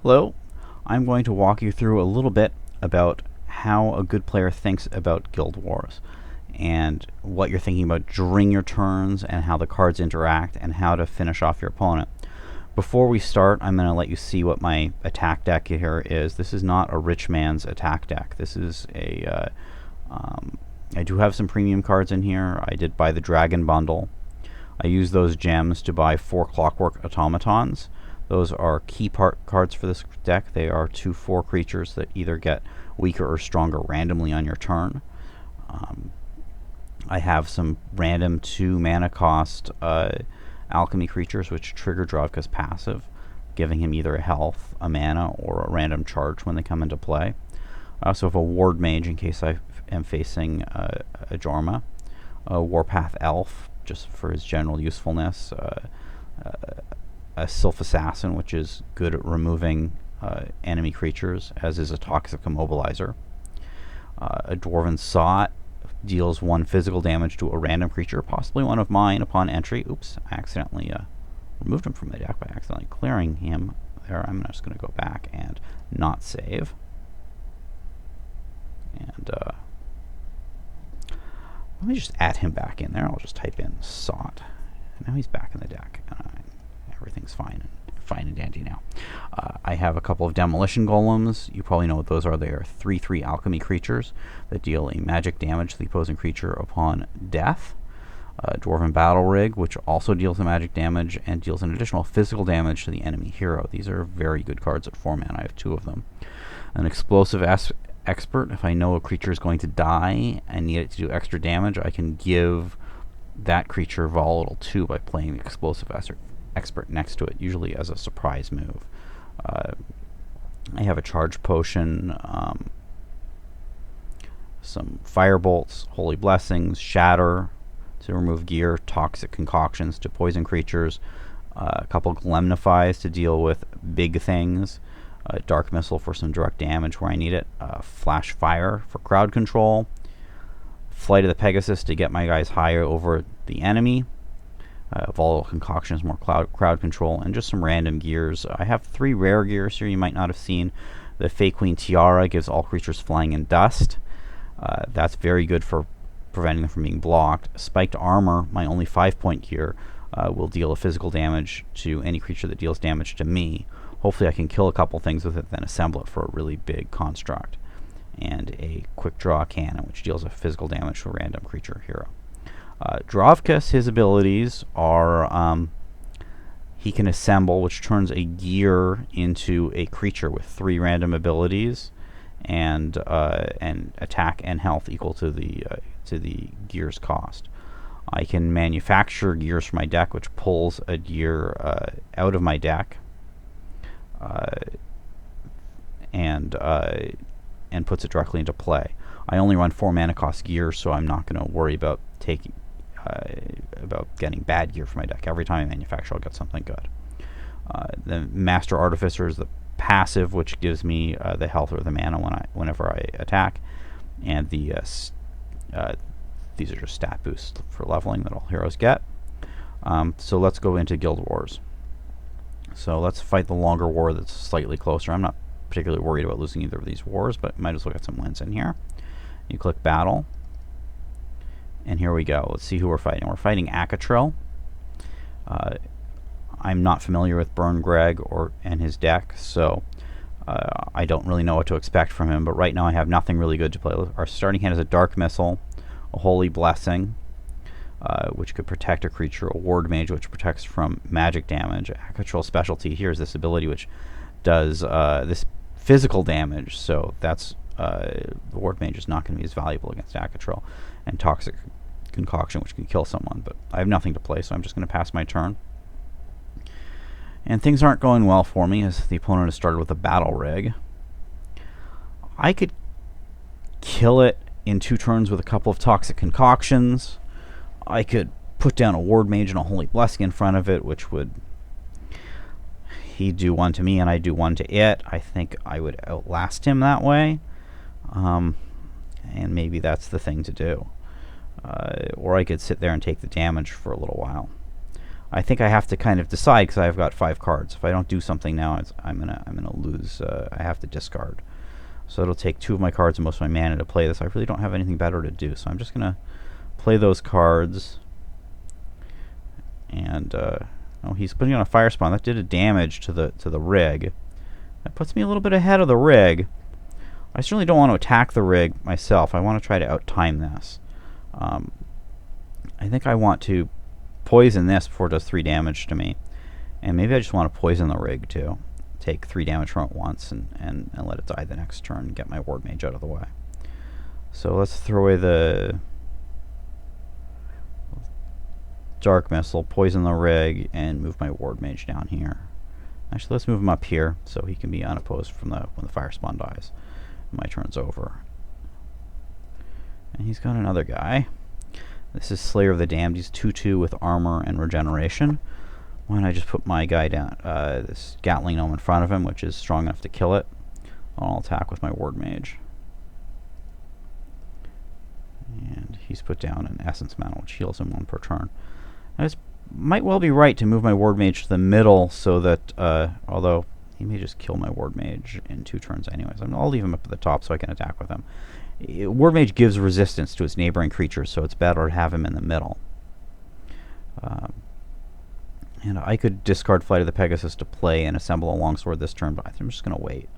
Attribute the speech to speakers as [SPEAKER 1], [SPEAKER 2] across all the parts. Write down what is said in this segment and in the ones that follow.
[SPEAKER 1] Hello, I'm going to walk you through a little bit about how a good player thinks about Guild Wars and what you're thinking about during your turns and how the cards interact and how to finish off your opponent. Before we start, I'm going to let you see what my attack deck here is. This is not a rich man's attack deck. This is a I do have some premium cards in here. I did buy the Dragon Bundle. I use those gems to buy 4 Clockwork Automatons. Those are key cards for this deck. They are 2/4 creatures that either get weaker or stronger randomly on your turn. I have some random 2 mana cost alchemy creatures which trigger Dravka's passive, giving him either a health, a mana, or a random charge when they come into play. I also have a Ward Mage in case I am facing a Jorma, a Warpath Elf just for his general usefulness, a Sylph Assassin, which is good at removing enemy creatures, as is a Toxic Immobilizer. A Dwarven Sot deals 1 physical damage to a random creature, possibly one of mine, upon entry. Oops, I accidentally removed him from the deck by accidentally clearing him there. I'm just going to go back and not save. And let me just add him back in there. I'll just type in Sot. And now he's back in the deck. Everything's fine and dandy now. I have a couple of Demolition Golems. You probably know what those are. They are 3/3 alchemy creatures that deal a magic damage to the opposing creature upon death. Dwarven Battle Rig, which also deals a magic damage and deals an additional physical damage to the enemy hero. These are very good cards at 4 mana. I have 2 of them. An Explosive Expert. If I know a creature is going to die and need it to do extra damage, I can give that creature Volatile 2 by playing the Explosive Expert next to it, usually as a surprise move. I have a Charge Potion, some Firebolts, Holy Blessings, Shatter to remove gear, Toxic Concoctions to poison creatures, a couple Glemnifies to deal with big things, Dark Missile for some direct damage where I need it, Flash Fire for crowd control, Flight of the Pegasus to get my guys higher over the enemy, Volatile Concoctions, more crowd control, and just some random gears. I have 3 rare gears here you might not have seen. The Fey Queen Tiara gives all creatures flying in dust. That's very good for preventing them from being blocked. Spiked Armor, my only 5-point gear, will deal a physical damage to any creature that deals damage to me. Hopefully I can kill a couple things with it, then assemble it for a really big construct. And a Quick Draw Cannon, which deals a physical damage to a random creature hero. Dravka, his abilities are he can assemble, which turns a gear into a creature with 3 random abilities, and attack and health equal to the gear's cost. I can manufacture gears for my deck, which pulls a gear out of my deck and puts it directly into play. I only run 4 mana cost gears, so I'm not going to worry about getting bad gear for my deck. Every time I manufacture, I'll get something good. The Master Artificer is the passive, which gives me the health or the mana whenever I attack, and these are just stat boosts for leveling that all heroes get. So let's go into Guild Wars. So let's fight the longer war that's slightly closer. I'm not particularly worried about losing either of these wars, but might as well get some wins in here. You click Battle. And here we go. Let's see who we're fighting. We're fighting Akatril. I'm not familiar with Burn Greg and his deck, so I don't really know what to expect from him. But right now I have nothing really good to play with. Our starting hand is a Dark Missile, a Holy Blessing, which could protect a creature, a Ward Mage, which protects from magic damage. Akatril's specialty here is this ability which does this physical damage, so that's the Ward Mage is not going to be as valuable against Akatril, and Toxic Concoction, which can kill someone. But I have nothing to play, so I'm just going to pass my turn. And things aren't going well for me, as the opponent has started with a Battle Rig. I could kill it in 2 turns with a couple of Toxic Concoctions. I could put down a Ward Mage and a Holy Blessing in front of it, which would... he'd do 1 to me, and I'd do 1 to it. I think I would outlast him that way. And maybe that's the thing to do. Or I could sit there and take the damage for a little while. I think I have to kind of decide because I've got 5 cards. If I don't do something now, I'm gonna lose. I have to discard. So it'll take 2 of my cards and most of my mana to play this. I really don't have anything better to do, so I'm just gonna play those cards. And oh, he's putting on a fire spawn. That did a damage to the rig. That puts me a little bit ahead of the rig. I certainly don't want to attack the rig myself. I want to try to outtime this. I think I want to poison this before it does 3 damage to me. And maybe I just want to poison the rig too. Take 3 damage from it once and let it die the next turn and get my Ward Mage out of the way. So let's throw away the Dark Missile, poison the rig, and move my Ward Mage down here. Actually, let's move him up here so he can be unopposed from when the fire spawn dies. My turn's over. And he's got another guy. This is Slayer of the Damned. He's 2/2 with armor and regeneration. Why don't I just put my guy down, this Gatling Gnome in front of him, which is strong enough to kill it. I'll attack with my Ward Mage. And he's put down an Essence Mantle, which heals him 1 per turn. I might well be right to move my Ward Mage to the middle so that, although he may just kill my Ward Mage in 2 turns anyways. I'll leave him up at the top so I can attack with him. Ward Mage gives resistance to its neighboring creatures, so it's better to have him in the middle. And I could discard Flight of the Pegasus to play and assemble a longsword this turn, but I'm just going to wait.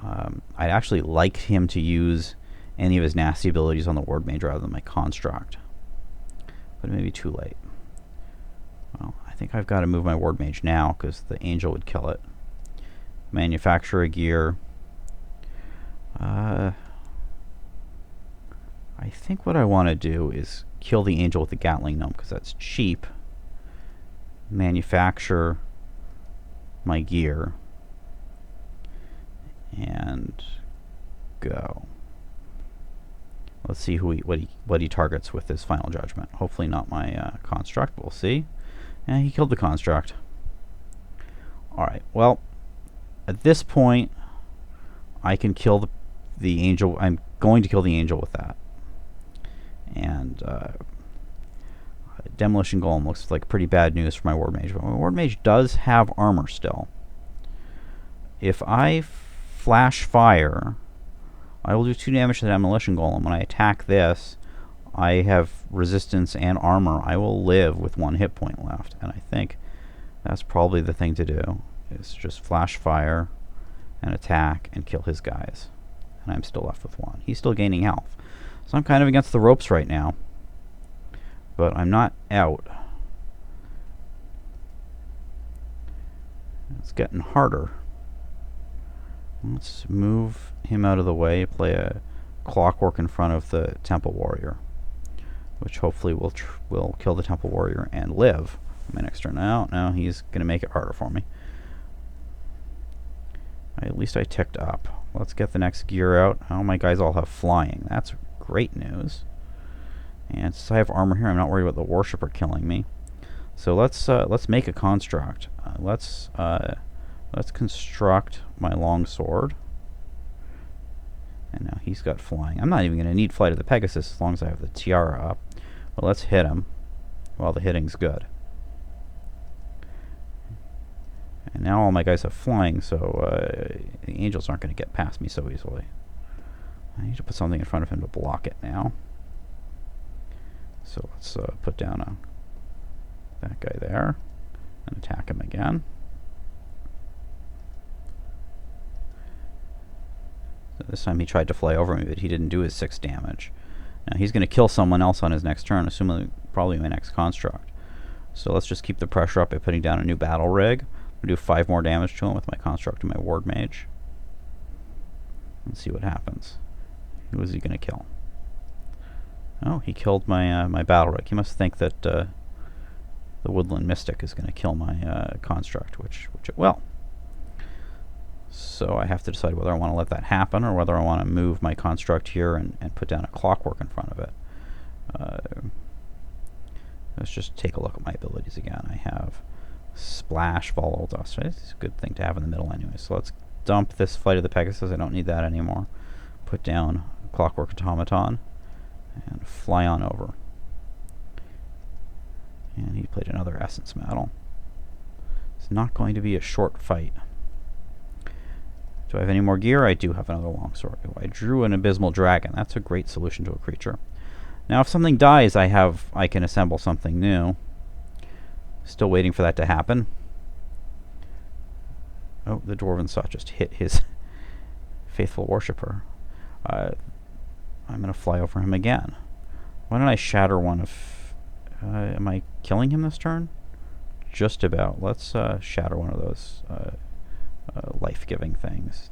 [SPEAKER 1] I'd actually like him to use any of his nasty abilities on the Ward Mage rather than my Construct. But it may be too late. Well, I think I've got to move my Ward Mage now, because the Angel would kill it. Manufacture a gear. I think what I want to do is kill the Angel with the Gatling Gnome, because that's cheap. Manufacture my gear. And go. Let's see what he targets with his Final Judgment. Hopefully not my Construct, but we'll see. And he killed the Construct. Alright, well, at this point, I can kill the Angel. I'm going to kill the Angel with that. And Demolition Golem looks like pretty bad news for my Ward Mage. But my Ward Mage does have armor still. If I flash fire, I will do 2 damage to the Demolition Golem. When I attack this, I have resistance and armor. I will live with 1 hit point left. And I think that's probably the thing to do, is just flash fire and attack and kill his guys. And I'm still left with 1. He's still gaining health. So I'm kind of against the ropes right now. But I'm not out. It's getting harder. Let's move him out of the way, play a Clockwork in front of the Temple Warrior, which hopefully will kill the Temple Warrior and live my next turn. No, he's going to make it harder for me. At least I ticked up. Let's get the next gear out. Oh, my guys all have flying. That's great news. And since I have armor here, I'm not worried about the Worshipper killing me. So let's make a construct. Let's construct my longsword. And now he's got flying. I'm not even going to need Flight of the Pegasus as long as I have the tiara up. But let's hit him while the hitting's good. And now all my guys have flying, so the angels aren't going to get past me so easily. I need to put something in front of him to block it now. So let's put down that guy there and attack him again. So this time he tried to fly over me, but he didn't do his 6 damage. Now he's going to kill someone else on his next turn, assuming probably my next construct. So let's just keep the pressure up by putting down a new battle rig. I'm going to do 5 more damage to him with my construct and my Ward Mage. Let's see what happens. Who is he going to kill? Oh, he killed my my battle rig. He must think that the Woodland Mystic is going to kill my construct, which it will. So I have to decide whether I want to let that happen or whether I want to move my construct here and put down a Clockwork in front of it. Let's just take a look at my abilities again. I have Splash, Volatile Dust. It's a good thing to have in the middle anyway. So let's dump this Flight of the Pegasus. I don't need that anymore. Put down Clockwork Automaton and fly on over. And he played another Essence Battle. It's not going to be a short fight. Do I have any more gear? I do have another longsword. Oh, I drew an Abysmal Dragon. That's a great solution to a creature. Now, if something dies, I can assemble something new. Still waiting for that to happen. Oh, the Dwarven Sot just hit his faithful worshipper. I'm going to fly over him again. Why don't I shatter one of... am I killing him this turn? Just about. Let's shatter one of those life-giving things.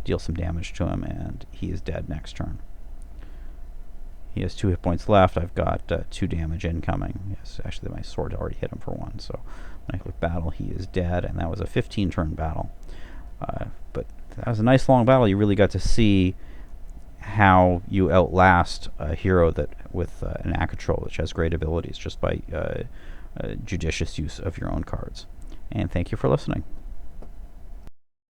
[SPEAKER 1] Deal some damage to him, and he is dead next turn. He has 2 hit points left. I've got 2 damage incoming. Yes, actually my sword already hit him for 1, so when I click battle, he is dead, and that was a 15-turn battle. But that was a nice long battle. You really got to see how you outlast a hero that with an Akatril, which has great abilities, just by judicious use of your own cards. And thank you for listening.